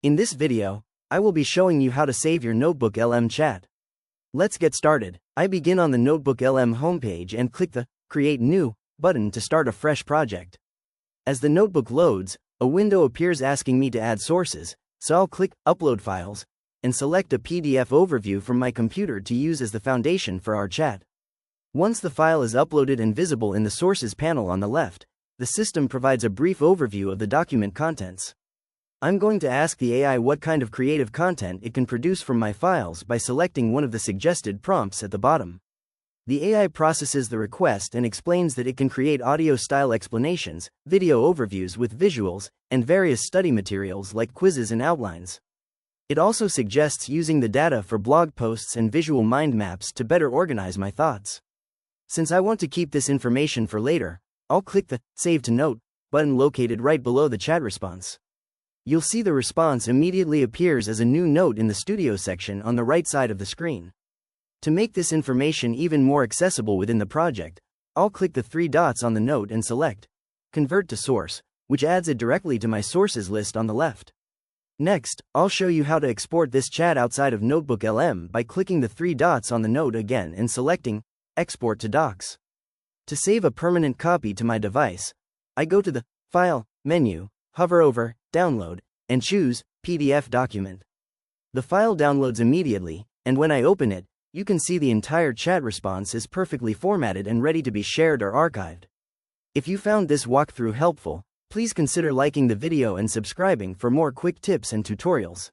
In this video, I will be showing you how to save your NotebookLM chat. Let's get started. I begin on the NotebookLM homepage and click the Create New button to start a fresh project. As the notebook loads, a window appears asking me to add sources, so I'll click Upload Files and select a PDF overview from my computer to use as the foundation for our chat. Once the file is uploaded and visible in the Sources panel on the left, the system provides a brief overview of the document contents. I'm going to ask the AI what kind of creative content it can produce from my files by selecting one of the suggested prompts at the bottom. The AI processes the request and explains that it can create audio-style explanations, video overviews with visuals, and various study materials like quizzes and outlines. It also suggests using the data for blog posts and visual mind maps to better organize my thoughts. Since I want to keep this information for later, I'll click the Save to Note button located right below the chat response. You'll see the response immediately appears as a new note in the Studio section on the right side of the screen. To make this information even more accessible within the project, I'll click the three dots on the note and select Convert to Source, which adds it directly to my sources list on the left. Next, I'll show you how to export this chat outside of NotebookLM by clicking the three dots on the note again and selecting Export to Docs. To save a permanent copy to my device, I go to the File menu, hover over Download, and choose PDF Document. The file downloads immediately, and when I open it, you can see the entire chat response is perfectly formatted and ready to be shared or archived. If you found this walkthrough helpful, please consider liking the video and subscribing for more quick tips and tutorials.